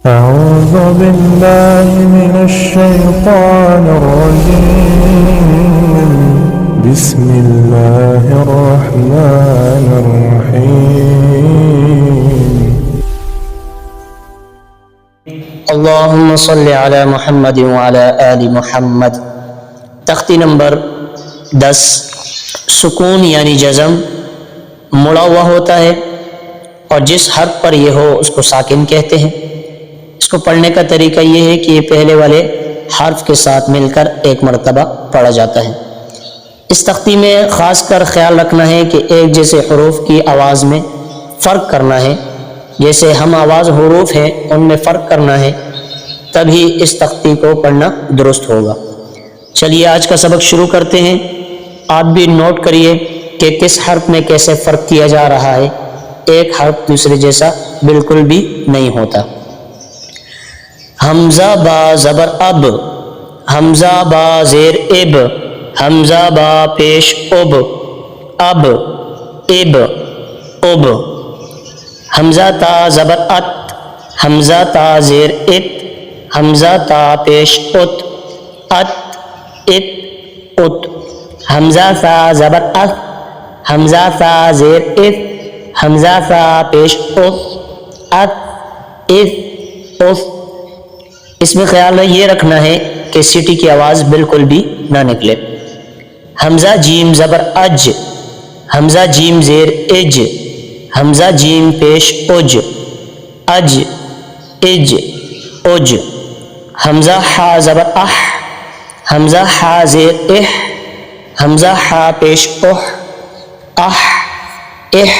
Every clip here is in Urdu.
أعوذ بالله من الشيطان الرجيم بسم الله الرحمن الرحيم اللهم صل على محمد وعلى آل محمد۔ تختی نمبر 10، سکون یعنی جزم مڑا ہوا ہوتا ہے اور جس حرف پر یہ ہو اس کو ساکن کہتے ہیں۔ اس کو پڑھنے کا طریقہ یہ ہے کہ یہ پہلے والے حرف کے ساتھ مل کر ایک مرتبہ پڑھا جاتا ہے۔ اس تختی میں خاص کر خیال رکھنا ہے کہ ایک جیسے حروف کی آواز میں فرق کرنا ہے، جیسے ہم آواز حروف ہیں ان میں فرق کرنا ہے، تبھی اس تختی کو پڑھنا درست ہوگا۔ چلیے آج کا سبق شروع کرتے ہیں۔ آپ بھی نوٹ کریے کہ کس حرف میں کیسے فرق کیا جا رہا ہے، ایک حرف دوسرے جیسا بالکل بھی نہیں ہوتا۔ حمزہ با زبر اب، حمزہ با زیر اب، حمزہ با پیش اب، اب اب اب۔ حمزہ تا زبر ات، حمزہ تا زیر ات، حمزہ تا پیش ات، ات ات ات۔ حمزہ سا زبر اس، حمزہ سا زیر اس، حمزہ سا پیش اس، اس اس اس۔ اس میں خیال یہ رکھنا ہے کہ سیٹی کی آواز بالکل بھی نہ نکلے۔ حمزہ جیم زبر اج، حمزہ جیم زیر اج، حمزہ جیم پیش اج، اج اج اج۔ حمزہ حا زبر اح، حمزہ حا زیر اح، حمزہ حا پیش اح، اح اح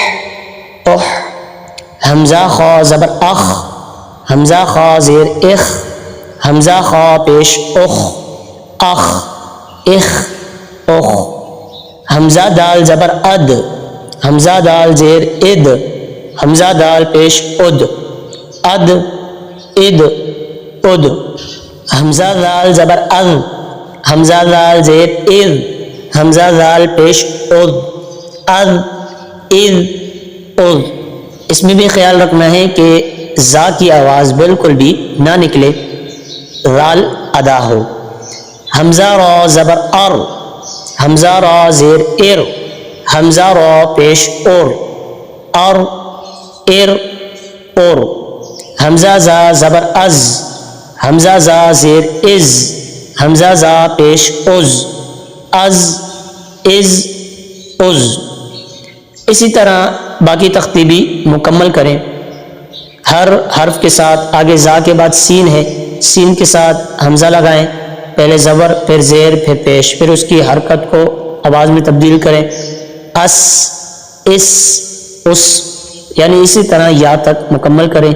اح۔ حمزہ خا زبر اخ، حمزہ خا زیر اخ، حمزہ خا پیش اخ، اخ اخ اخ۔ حمزہ دال زبر اد، حمزہ دال زیر اد، حمزہ دال پیش اد، اد اد اد۔ حمزہ دال زبر اذ، حمزہ دال زیر اذ، حمزہ دال پیش اذ، اذ اذ اذ۔ اس میں بھی خیال رکھنا ہے کہ زا کی آواز بالکل بھی نہ نکلے، رال ادا ہو۔ حمزہ را زبر ار، حمزہ را زیر ار، حمزہ را پیش اور، ار ار اور۔ حمزہ زا زبر از، حمزہ زا زیر از، حمزہ زا پیش از، از از از۔ اسی طرح باقی تختی بھی مکمل کریں۔ ہر حرف کے ساتھ آگے زا کے بعد سین ہے، سین کے ساتھ حمزہ لگائیں، پہلے زبر پھر زیر پھر پیش، پھر اس کی حرکت کو آواز میں تبدیل کریں، اس اس اس، یعنی اسی طرح یا تک مکمل کریں۔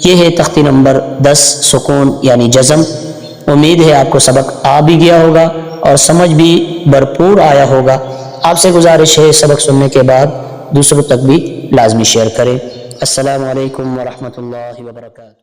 یہ ہے تختی نمبر 10، سکون یعنی جزم۔ امید ہے آپ کو سبق آ بھی گیا ہوگا اور سمجھ بھی بھرپور آیا ہوگا۔ آپ سے گزارش ہے سبق سننے کے بعد دوسروں تک بھی لازمی شیئر کریں۔ السلام علیکم ورحمۃ اللہ وبرکاتہ۔